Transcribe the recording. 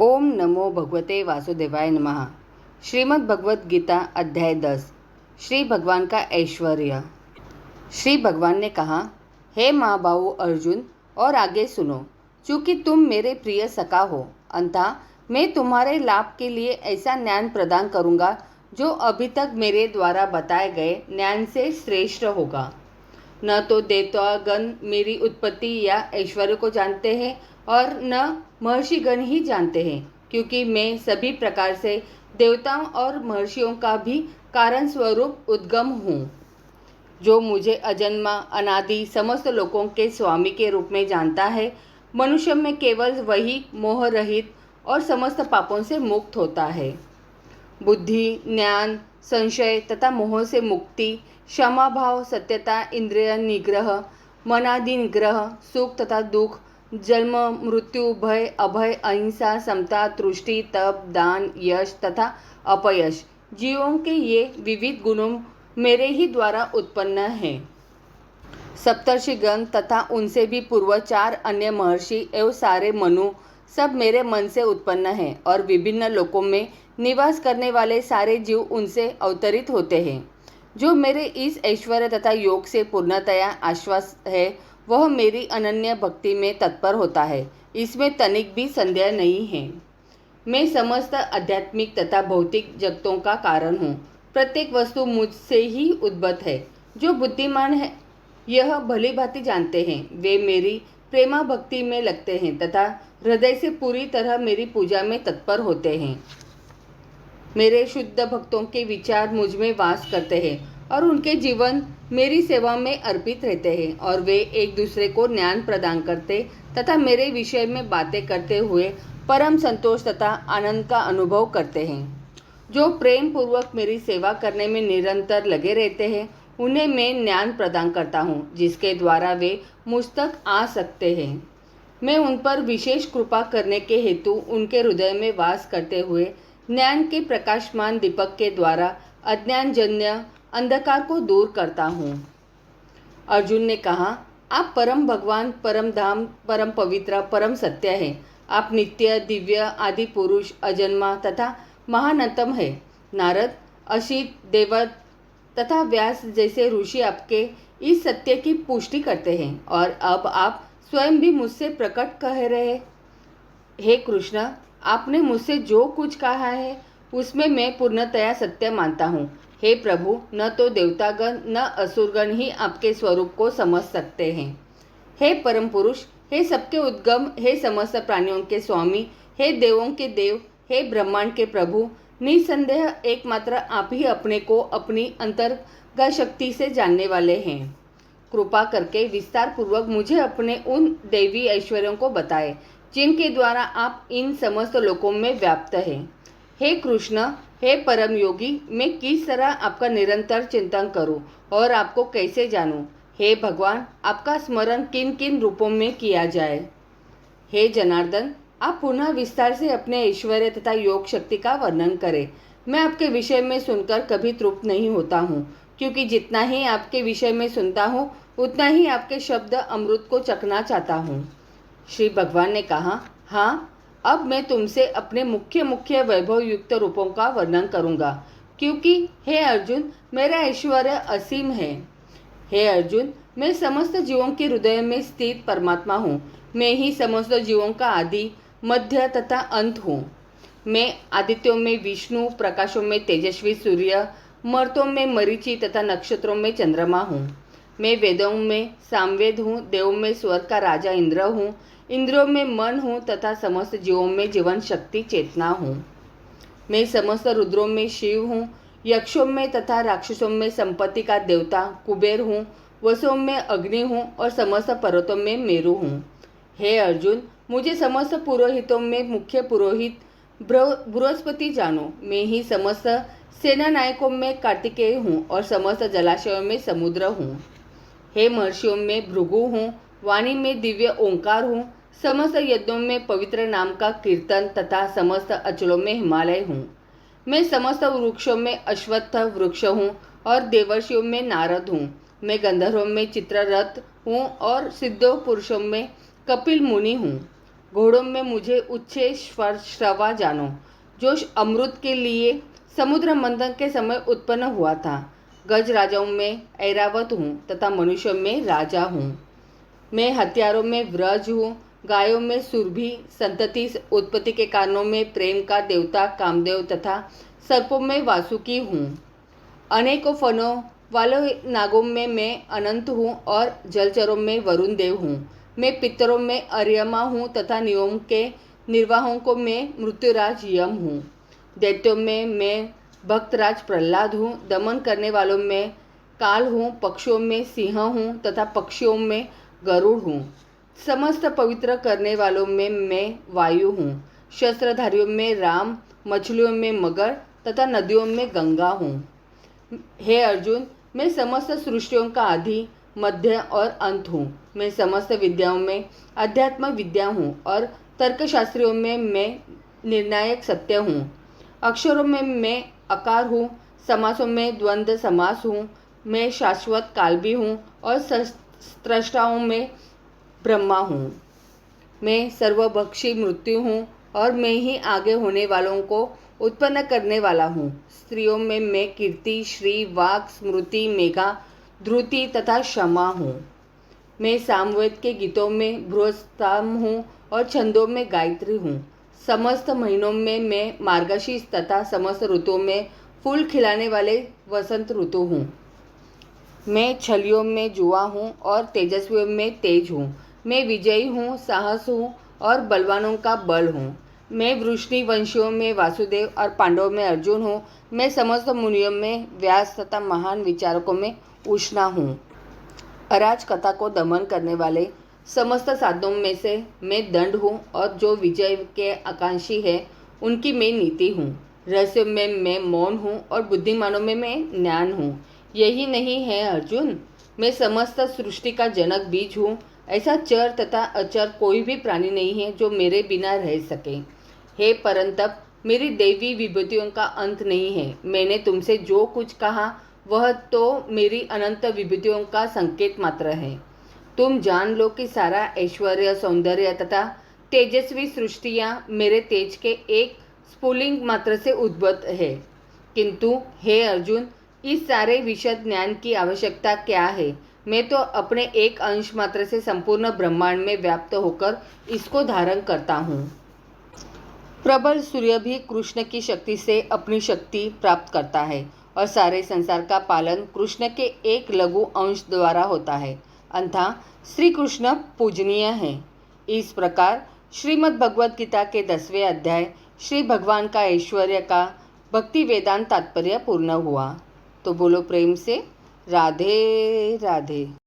ओम नमो भगवते वासुदेवाय नमः। श्रीमद् भगवत गीता अध्याय 10। श्री भगवान का ऐश्वर्य। श्री भगवान ने कहा, हे महाबाहु अर्जुन, और आगे सुनो। चूँकि तुम मेरे प्रिय सखा हो, अतः मैं तुम्हारे लाभ के लिए ऐसा ज्ञान प्रदान करूँगा जो अभी तक मेरे द्वारा बताए गए ज्ञान से श्रेष्ठ होगा। न तो देवतागण मेरी उत्पत्ति या ऐश्वर्य को जानते हैं और न महर्षिगण ही जानते हैं, क्योंकि मैं सभी प्रकार से देवताओं और महर्षियों का भी कारण स्वरूप उद्गम हूँ। जो मुझे अजन्मा अनादि समस्त लोकों के स्वामी के रूप में जानता है, मनुष्य में केवल वही मोह रहित और समस्त पापों से मुक्त होता है। बुद्धि, ज्ञान, संशय तथा मोह से मुक्ति, क्षमा भाव, सत्यता, इंद्रिय निग्रह, मनादि निग्रह, सुख तथा दुख, जन्म मृत्यु, भय अभय, अहिंसा, समता, तुष्टि, तप, दान, यश तथा अपयश, जीवों के ये विविध गुणों मेरे ही द्वारा उत्पन्न हैं। सप्तर्षिगण तथा उनसे भी पूर्व 4 अन्य महर्षि एवं सारे मनु सब मेरे मन से उत्पन्न हैं, और विभिन्न लोकों में निवास करने वाले सारे जीव उनसे अवतरित होते हैं। जो मेरे इस ऐश्वर्य तथा योग से पूर्णतया आश्वास है, वह मेरी अनन्य भक्ति में तत्पर होता है। इसमें तनिक भी संदेह नहीं है। मैं समस्त आध्यात्मिक तथा भौतिक जगतों का कारण हूँ। प्रत्येक वस्तु मुझसे ही उद्भूत है। जो बुद्धिमान है यह भली भांति जानते हैं। वे मेरी प्रेमा भक्ति में लगते हैं तथा हृदय से पूरी तरह मेरी पूजा में तत्पर होते हैं। मेरे शुद्ध भक्तों के विचार मुझ में वास करते हैं और उनके जीवन मेरी सेवा में अर्पित रहते हैं, और वे एक दूसरे को ज्ञान प्रदान करते तथा मेरे विषय में बातें करते हुए परम संतोष तथा आनंद का अनुभव करते हैं। जो प्रेम पूर्वक मेरी सेवा करने में निरंतर लगे रहते हैं, उन्हें मैं ज्ञान प्रदान करता हूँ, जिसके द्वारा वे मुझ तक आ सकते हैं। मैं उन पर विशेष कृपा करने के हेतु उनके हृदय में वास करते हुए ज्ञान के प्रकाशमान दीपक के द्वारा अज्ञानजन्य अंधकार को दूर करता हूँ। अर्जुन ने कहा, आप परम भगवान, परम धाम, परम पवित्र, परम सत्य हैं। आप नित्य, दिव्य, आदि पुरुष, अजन्मा तथा महानतम है। नारद, असित, देवत तथा व्यास जैसे ऋषि आपके इस सत्य की पुष्टि करते हैं, और अब आप स्वयं भी मुझसे प्रकट कह रहे। हे कृष्ण, आपने मुझसे जो कुछ कहा है उसमें मैं पूर्णतया सत्य मानता हूँ। हे प्रभु, न तो देवतागण न असुरगण ही आपके स्वरूप को समझ सकते हैं। हे परम पुरुष, हे सबके उद्गम, हे समस्त प्राणियों के स्वामी, हे देवों के देव, हे ब्रह्मांड के प्रभु, निसंदेह एकमात्र आप ही अपने को अपनी अंतर्गत शक्ति से जानने वाले हैं। कृपा करके विस्तार पूर्वक मुझे अपने उन दैवी ऐश्वर्यों को बताएं, जिनके द्वारा आप इन समस्त लोकों में व्याप्त हैं। हे कृष्ण, हे परम योगी, मैं किस तरह आपका निरंतर चिंतन करूं और आपको कैसे जानूं? हे भगवान, आपका स्मरण किन किन रूपों में किया जाए? हे जनार्दन, आप पुनः विस्तार से अपने ऐश्वर्य तथा योग शक्ति का वर्णन करें। मैं आपके विषय में सुनकर कभी तृप्त नहीं होता हूँ, क्योंकि जितना ही आपके विषय में सुनता हूँ, उतना ही आपके शब्द अमृत को चखना चाहता हूँ। श्री भगवान ने कहा, हाँ, अब मैं तुमसे अपने मुख्य मुख्य वैभव युक्त रूपों का वर्णन करूँगा, क्योंकि हे अर्जुन, मेरा ऐश्वर्य असीम है। हे अर्जुन, मैं समस्त जीवों के हृदय में स्थित परमात्मा हूँ। मैं ही समस्त जीवों का आदि, मध्य तथा अंत हूँ। मैं आदित्यों में विष्णु, प्रकाशों में तेजस्वी सूर्य, मर्तों में मरीचि तथा नक्षत्रों में चंद्रमा हूँ। मैं वेदों में सामवेद हूँ, देवों में स्वर्ग का राजा इंद्र हूँ, इंद्रियों में मन हूँ तथा समस्त जीवों में जीवन शक्ति चेतना हूँ। मैं समस्त रुद्रों में शिव हूँ, यक्षों में तथा राक्षसों में संपत्ति का देवता कुबेर हूँ, वसुओं में अग्नि हूँ और समस्त पर्वतों में मेरु हूँ। हे अर्जुन, मुझे समस्त पुरोहितों में मुख्य पुरोहित बृहस्पति जानो। मैं ही समस्त सेना नायकों में कार्तिकेय हूँ और समस्त जलाशयों में समुद्र हूँ। हे महर्षियों में भृगु हूँ, वाणी में दिव्य ओंकार हूँ, समस्त यज्ञों में पवित्र नाम का कीर्तन तथा समस्त अचलों में हिमालय हूँ। मैं समस्त वृक्षों में अश्वत्थ वृक्ष हूँ और देवर्षियों में नारद हूँ। मैं गंधर्वों में चित्ररथ हूँ और सिद्धों पुरुषों में कपिल मुनि हूँ। घोड़ों में मुझे उच्च स्वर श्रवा जानो, जो अमृत के लिए समुद्र मंथन के समय उत्पन्न हुआ था। गज राजाओं में ऐरावत हूँ तथा मनुष्यों में राजा हूँ। मैं हथियारों में व्रज हूँ, गायों में सुरभि संतति उत्पत्ति के कारणों में प्रेम का देवता कामदेव तथा सर्पों में वासुकी हूँ। अनेकों फनों वाले नागों में मैं अनंत हूँ और जलचरों में वरुण देव हूँ। मैं पितरों में अर्यमा हूँ तथा नियम के निर्वाहों को मैं मृत्युराज यम हूँ। दैत्यों में मैं भक्तराज प्रहलाद हूँ। दमन करने वालों में काल हूँ। पक्षियों में सिंह हूँ तथा पक्षियों में गरुड़ हूँ। समस्त पवित्र करने वालों में मैं वायु हूँ। शस्त्रधारियों में राम, मछलियों में मगर तथा नदियों में गंगा हूँ। हे अर्जुन, मैं समस्त सृष्टियों का आदि मध्य और अंत हूँ। मैं समस्त विद्याओं में अध्यात्म विद्या हूँ और तर्कशास्त्रियों में मैं निर्णायक सत्य हूँ। अक्षरों में मैं अकार हूँ। समासों में द्वंद्व समास हूँ। मैं शाश्वत काल भी हूँ और स्रष्टाओं में ब्रह्मा हूँ। मैं सर्वभक्षी मृत्यु हूँ और मैं ही आगे होने वालों को उत्पन्न करने वाला हूँ। स्त्रियों में मैं कीर्ति, श्री, वाक, स्मृति, मेघा, ध्रुति तथा क्षमा हूँ। मैं सामवेद के गीतों में बृहस्पति हूँ और छंदों में गायत्री हूँ। समस्त महीनों में मैं मार्गशीर्ष तथा समस्त ऋतुओं में फूल खिलाने वाले वसंत ऋतु हूँ। मैं छलियों में जुआ हूँ और तेजस्वियों में तेज हूँ। मैं विजयी हूँ, साहस हूँ और बलवानों का बल हूँ। मैं वृष्णि वंशियों में वासुदेव और पांडवों में अर्जुन हूँ। मैं समस्त मुनियों में व्यास तथा महान विचारकों में उष्णा हूँ। अराज कथा को दमन करने वाले समस्त साधनों में से मैं दंड हूँ और जो विजय के आकांक्षी है उनकी मैं नीति हूँ। रहस्यों में मैं मौन हूँ और बुद्धिमानों में मैं ज्ञान हूँ। यही नहीं है अर्जुन, मैं समस्त सृष्टि का जनक बीज हूँ। ऐसा चर तथा अचर कोई भी प्राणी नहीं है जो मेरे बिना रह सके। हे परंतप, मेरी दैवी विभूतियों का अंत नहीं है। मैंने तुमसे जो कुछ कहा वह तो मेरी अनंत विभूतियों का संकेत मात्र है। तुम जान लो कि सारा ऐश्वर्य, सौंदर्य तथा तेजस्वी सृष्टियाँ मेरे तेज के एक स्फुलिंग मात्र से उद्भूत है। किंतु हे अर्जुन, इस सारे विशद ज्ञान की आवश्यकता क्या है? मैं तो अपने एक अंश मात्र से संपूर्ण ब्रह्मांड में व्याप्त होकर इसको धारण करता हूँ। प्रबल सूर्य भी कृष्ण की शक्ति से अपनी शक्ति प्राप्त करता है और सारे संसार का पालन कृष्ण के एक लघु अंश द्वारा होता है। अतः श्री कृष्ण पूजनीय है। इस प्रकार श्रीमद् भगवद गीता के 10वें अध्याय श्री भगवान का ऐश्वर्य का भक्ति वेदांत तात्पर्य पूर्ण हुआ। तो बोलो प्रेम से राधे राधे।